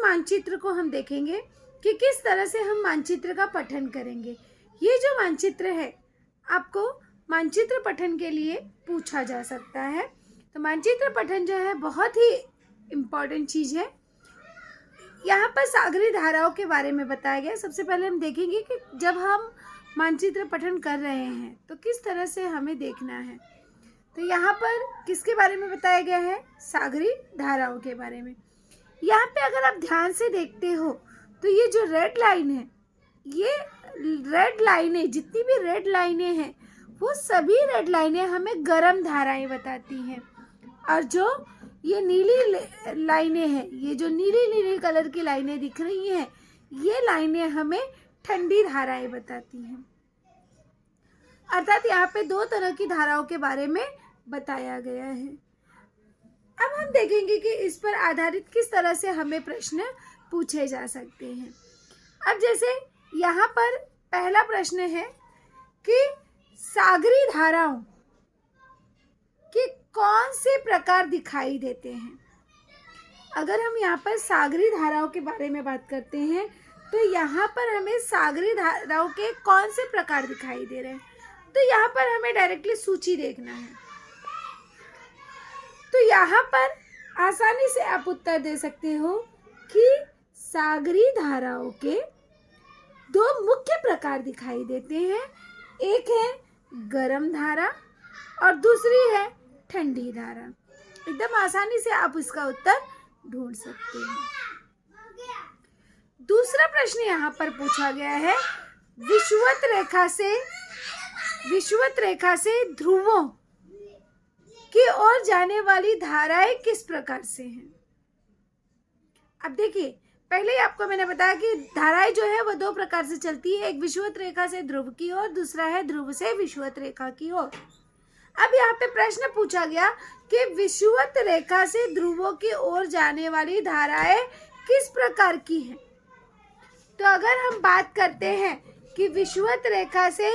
मानचित्र को हम देखेंगे कि किस तरह से हम मानचित्र का पठन करेंगे। ये जो मानचित्र है आपको मानचित्र पठन के लिए पूछा जा सकता है। तो मानचित्र पठन जो है बहुत ही इम्पॉर्टेंट चीज़ है। यहाँ पर सागरी धाराओं के बारे में बताया गया। सबसे पहले हम देखेंगे कि जब हम मानचित्र पठन कर रहे हैं तो किस तरह से हमें देखना है। तो यहाँ पर किसके बारे में बताया गया है? सागरी धाराओं के बारे में। यहाँ पे अगर आप ध्यान से देखते हो तो ये जो रेड लाइन है, ये रेड लाइनें, जितनी भी रेड लाइनें हैं वो सभी रेड लाइनें हमें गर्म धाराएं बताती हैं। और जो ये नीली लाइनें हैं, ये जो नीली नीली कलर की लाइनें दिख रही हैं, ये लाइनें हमें ठंडी धाराएं बताती हैं। अर्थात यहाँ पे दो तरह की धाराओं के बारे में बताया गया है। अब हम देखेंगे कि इस पर आधारित किस तरह से हमें प्रश्न पूछे जा सकते हैं। अब जैसे यहाँ पर पहला प्रश्न है कि सागरी धाराओं के कौन से प्रकार दिखाई देते हैं। अगर हम यहाँ पर सागरी धाराओं के बारे में बात करते हैं तो यहाँ पर हमें सागरी धाराओं के कौन से प्रकार दिखाई दे रहे हैं। तो यहाँ पर हमें डायरेक्टली सूची देखना है। तो यहाँ पर आसानी से आप उत्तर दे सकते हो कि सागरी धाराओं के दो मुख्य प्रकार दिखाई देते हैं। एक है गर्म धारा और दूसरी है ठंडी धारा। एकदम आसानी से आप इसका उत्तर ढूंढ सकते हैं। दूसरा प्रश्न यहाँ पर पूछा गया है, विषुवत रेखा से ध्रुवों की ओर जाने वाली धाराएं किस प्रकार से हैं। अब देखिए, पहले ही आपको मैंने बताया कि धाराएं जो है वो दो प्रकार से चलती है। एक विषुवत रेखा से ध्रुव की ओर, दूसरा है ध्रुव से विषुवत रेखा की ओर। अब यहाँ पे प्रश्न पूछा गया कि विषुवत रेखा से ध्रुवों की ओर जाने वाली धाराएं किस प्रकार की हैं। तो अगर हम बात करते हैं कि विषुवत रेखा से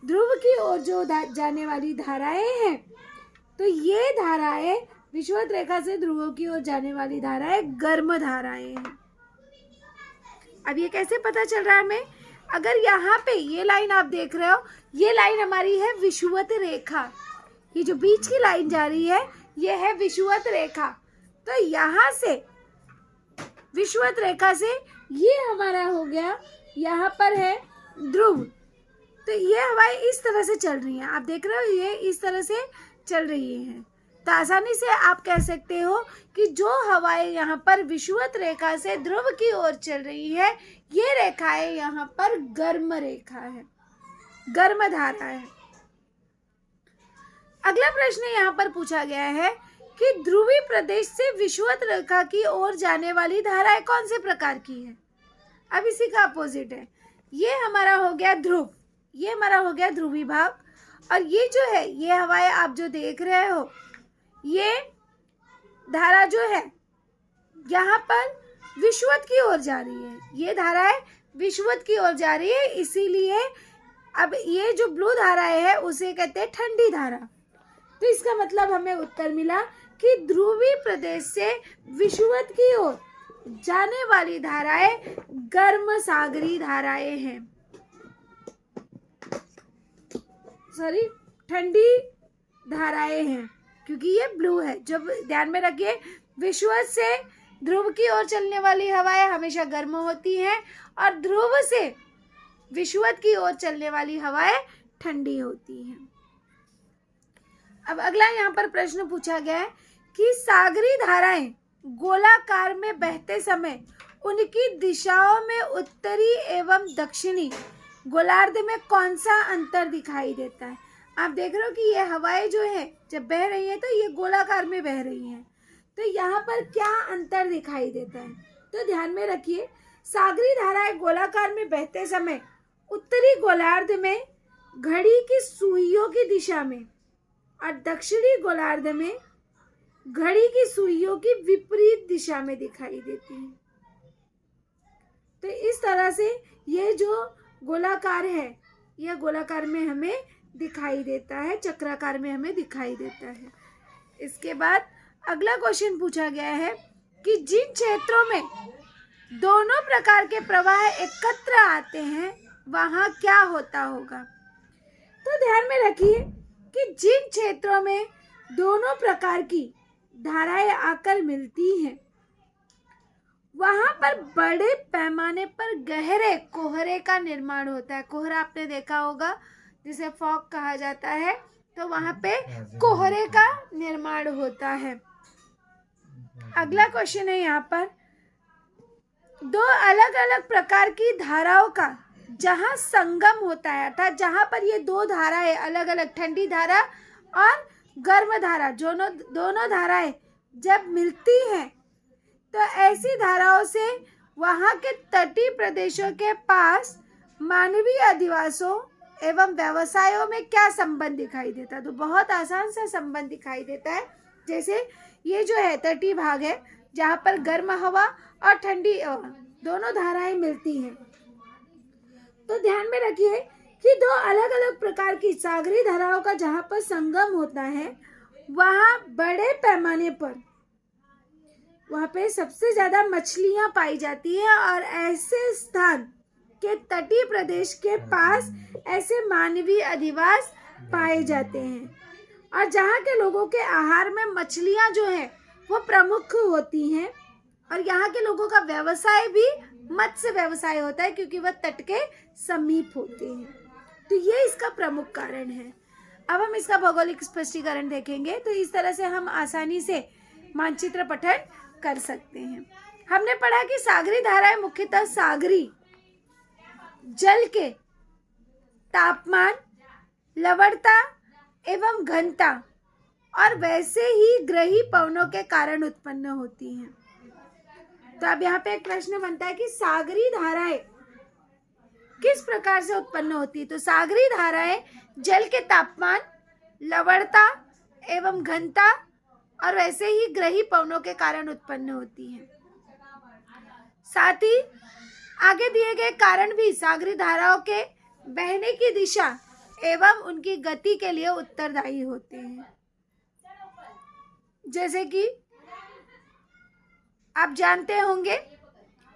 ध्रुव की ओर जो जाने वाली धाराएं हैं, तो ये धाराएं, विषुवत रेखा से ध्रुवों की ओर जाने वाली धाराएं गर्म धाराएं हैं। अब ये कैसे पता चल रहा है हमें? अगर यहाँ पे ये लाइन आप देख रहे हो, ये लाइन हमारी है विषुवत रेखा। ये जो बीच की लाइन जा रही है ये है विषुवत रेखा। तो यहाँ से विषुवत रेखा से ये हमारा हो गया, यहाँ पर है ध्रुव। तो ये हवाएं इस तरह से चल रही हैं, आप देख रहे हो, ये इस तरह से चल रही हैं। तो आसानी से आप कह सकते हो कि जो हवाएं यहाँ पर विषुवत रेखा से ध्रुव की ओर चल रही है, ये रेखाएं यहाँ पर गर्म रेखा है, गर्म धारा है। अगला प्रश्न यहाँ पर पूछा गया है कि ध्रुवीय प्रदेश से विषुवत रेखा की ओर जाने वाली धाराएं कौन से प्रकार की है। अब इसी का अपोजिट है, ये हमारा हो गया ध्रुव, ये हमारा हो गया ध्रुवी भाग। और ये जो है, ये हवाएं आप जो देख रहे हो, ये धारा जो है यहाँ पर विषुवत की ओर जा रही है, ये धाराएं विषुवत की ओर जा रही है। इसीलिए अब ये जो ब्लू धाराएं है उसे कहते हैं ठंडी धारा। तो इसका मतलब हमें उत्तर मिला कि ध्रुवीय प्रदेश से विषुवत की ओर जाने वाली धाराएं गर्म सागरी धाराएं हैं, सॉरी ठंडी धाराएं हैं, क्योंकि ये ब्लू है। जब ध्यान में रखिए, विषुवत से ध्रुव की ओर चलने वाली हवाएं हमेशा गर्म होती हैं और ध्रुव से विषुवत की ओर चलने वाली हवाएं ठंडी होती हैं। अब अगला यहाँ पर प्रश्न पूछा गया है कि सागरी धाराएं गोलाकार में बहते समय उनकी दिशाओं में उत्तरी एवं दक्षिणी गोलार्ध में कौन सा अंतर दिखाई देता है। आप देख रहे हो कि ये हवाएं जो है जब बह रही है तो ये गोलाकार में बह रही हैं। तो यहाँ पर क्या अंतर दिखाई देता है, तो ध्यान में रखिए, सागरी धाराएं गोलाकार में बहते समय उत्तरी गोलार्ध में घड़ी की सुइयों की दिशा में और दक्षिणी गोलार्ध में घड़ी की सुइयों की विपरीत दिशा में दिखाई देती है। तो इस तरह से ये जो गोलाकार है, यह गोलाकार में हमें दिखाई देता है, चक्राकार में हमें दिखाई देता है। इसके बाद अगला क्वेश्चन पूछा गया है कि जिन क्षेत्रों में दोनों प्रकार के प्रवाह एकत्र आते हैं, वहाँ क्या होता होगा? तो ध्यान में रखिए कि जिन क्षेत्रों में दोनों प्रकार की धाराएं आकर मिलती हैं, वहाँ पर बड़े पैमाने पर गहरे कोहरे का निर्माण होता है। कोहरा आपने देखा होगा, जिसे फॉग कहा जाता है। तो वहाँ पे कोहरे का निर्माण होता है। अगला क्वेश्चन है यहाँ पर, दो अलग अलग प्रकार की धाराओं का जहाँ संगम होता है, अर्थात जहाँ पर ये दो धाराएं अलग अलग, ठंडी धारा और गर्म धारा, दोनों धाराएं जब मिलती हैं, तो ऐसी धाराओं से वहाँ के तटीय प्रदेशों के पास मानवीय अधिवासों एवं व्यवसायों में क्या संबंध दिखाई देता है? तो बहुत आसान सा संबंध दिखाई देता है। जैसे ये जो है तटीय भाग है, जहाँ पर गर्म हवा और ठंडी दोनों धाराएं मिलती हैं। तो ध्यान में रखिए कि दो अलग अलग प्रकार की सागरी धाराओं का जहाँ पर संगम होता है, वहाँ बड़े पैमाने पर वहाँ पे सबसे ज्यादा मछलियाँ पाई जाती है, और ऐसे स्थान के तटीय प्रदेश के पास ऐसे मानवीय अधिवास पाए जाते हैं, और जहाँ के लोगों के आहार में मछलियाँ जो है वो प्रमुख होती हैं, और यहाँ के लोगों का व्यवसाय भी मत्स्य व्यवसाय होता है, क्योंकि वह तट के समीप होते हैं। तो ये इसका प्रमुख कारण है। अब हम इसका भौगोलिक स्पष्टीकरण देखेंगे। तो इस तरह से हम आसानी से मानचित्र पठन कर सकते हैं। हमने पढ़ा कि सागरी धाराएं मुख्यतः सागरी जल के तापमान, लवणता एवं घनता और वैसे ही ग्रही पवनों के कारण उत्पन्न होती हैं। तो अब यहाँ पे एक प्रश्न बनता है कि सागरी धाराएं किस प्रकार से उत्पन्न होती है? तो सागरी धाराएं जल के तापमान, लवणता एवं घनता और वैसे ही ग्रही पवनों के कारण उत्पन्न होती हैं। साथ ही आगे दिए गए कारण भी सागरी धाराओं के बहने की दिशा एवं उनकी गति के लिए उत्तरदायी होते हैं। जैसे कि आप जानते होंगे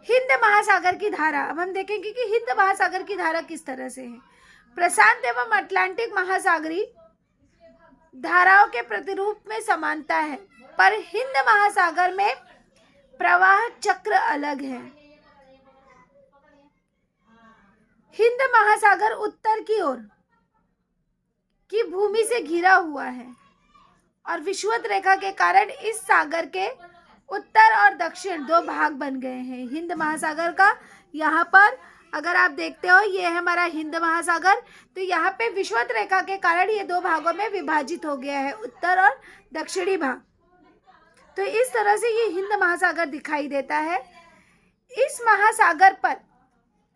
हिंद महासागर की धारा। अब हम देखेंगे कि हिंद महासागर की धारा किस तरह से है। प्रशांत एवं अटलांटिक महासागरी धाराओं के प्रतिरूप में समानता है, पर हिंद महासागर में प्रवाह चक्र अलग है। हिंद महासागर उत्तर की ओर की भूमि से घिरा हुआ है, और विषुवत रेखा के कारण इस सागर के उत्तर और दक्षिण दो भाग बन गए हैं। हिंद महासागर का यहाँ पर अगर आप देखते हो, ये है हमारा हिंद महासागर। तो यहाँ पे विषुवत रेखा के कारण ये दो भागों में विभाजित हो गया है, उत्तर और दक्षिणी भाग। तो इस तरह से ये हिंद महासागर दिखाई देता है। इस महासागर पर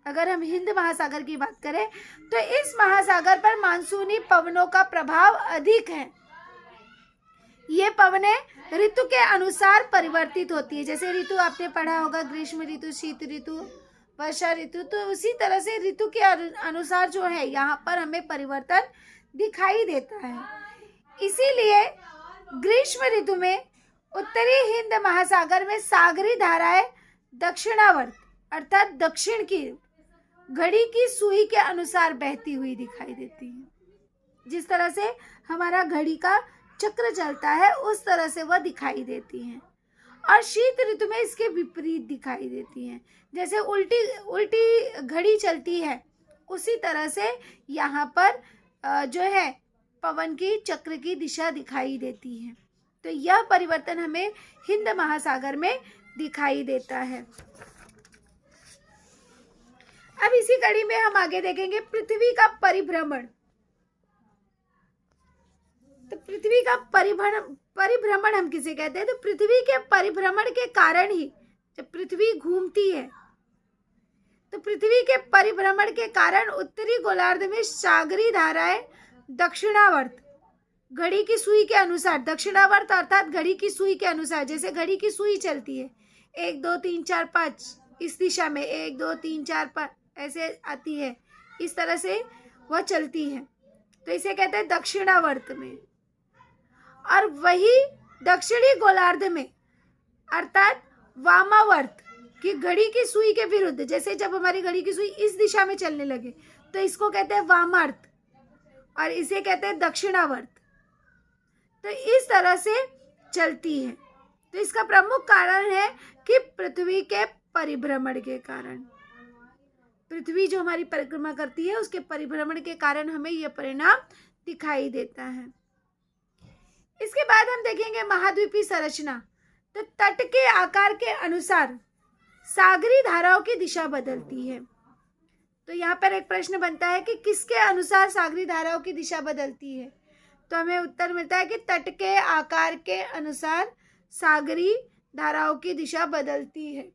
अगर हम हिंद महासागर की बात करें, तो इस महासागर पर मानसूनी पवनों का प्रभाव अधिक है। ये पवनें ऋतु के अनुसार परिवर्तित होती है। जैसे ऋतु आपने पढ़ा होगा, ग्रीष्म ऋतु, शीत ऋतु, वर्षा ऋतु। तो उसी तरह से ऋतु के अनुसार जो है यहाँ पर हमें परिवर्तन दिखाई देता है। इसीलिए ग्रीष्म ऋतु में उत्तरी हिंद महासागर में सागरी धाराएं दक्षिणावर्त अर्थात दक्षिण की घड़ी की सुई के अनुसार बहती हुई दिखाई देती है। जिस तरह से हमारा घड़ी का चक्र चलता है, उस तरह से वह दिखाई देती हैं। और शीत ऋतु में इसके विपरीत दिखाई देती हैं। जैसे उल्टी घड़ी चलती है, उसी तरह से यहाँ पर जो है पवन की चक्र की दिशा दिखाई देती है। तो यह परिवर्तन हमें हिंद महासागर में दिखाई देता है। अब इसी कड़ी में हम आगे देखेंगे पृथ्वी का परिभ्रमण। तो पृथ्वी का परिभ्रमण हम किसे कहते हैं? तो पृथ्वी के परिभ्रमण के कारण ही जब पृथ्वी घूमती है, तो पृथ्वी के परिभ्रमण के कारण उत्तरी गोलार्ध में सागरी धाराएं दक्षिणावर्त घड़ी की सुई के अनुसार, दक्षिणावर्त अर्थात घड़ी की सुई के अनुसार, जैसे घड़ी की सुई चलती है 1 2 3 4 5 इस दिशा में 1 2 3 4 5 ऐसे आती है, इस तरह से वह चलती है। तो इसे कहते हैं दक्षिणावर्त में। और वही दक्षिणी गोलार्ध में अर्थात वामावर्त कि घड़ी की सुई के विरुद्ध, जैसे जब हमारी घड़ी की सुई इस दिशा में चलने लगे तो इसको कहते हैं वामार्त और इसे कहते हैं दक्षिणावर्त। तो इस तरह से चलती है। तो इसका प्रमुख कारण है कि पृथ्वी के परिभ्रमण के कारण, पृथ्वी जो हमारी परिक्रमा करती है उसके परिभ्रमण के कारण हमें यह परिणाम दिखाई देता है। इसके बाद हम देखेंगे महाद्वीपीय संरचना। तो तट के आकार के अनुसार सागरी धाराओं की दिशा बदलती है। तो यहाँ पर एक प्रश्न बनता है कि किसके अनुसार सागरी धाराओं की दिशा बदलती है। तो हमें उत्तर मिलता है कि तट के आकार के अनुसार सागरी धाराओं की दिशा बदलती है।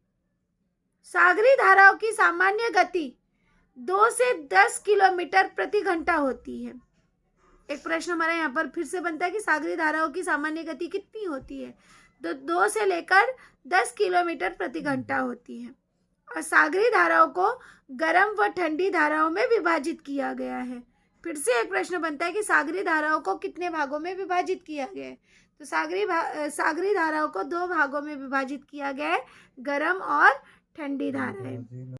सागरी धाराओं की सामान्य गति 2 से 10 किलोमीटर प्रति घंटा होती है। एक प्रश्न हमारा यहाँ पर फिर से बनता है कि सागरी धाराओं की सामान्य गति कितनी होती है। तो 2 से लेकर 10 किलोमीटर प्रति घंटा होती है। और सागरी धाराओं को गर्म व ठंडी धाराओं में विभाजित किया गया है। फिर से एक प्रश्न बनता है कि सागरी धाराओं को कितने भागों में विभाजित किया गया है। तो सागरी धाराओं को 2 भागों में विभाजित किया गया है, गर्म और ठंडी धाराएं।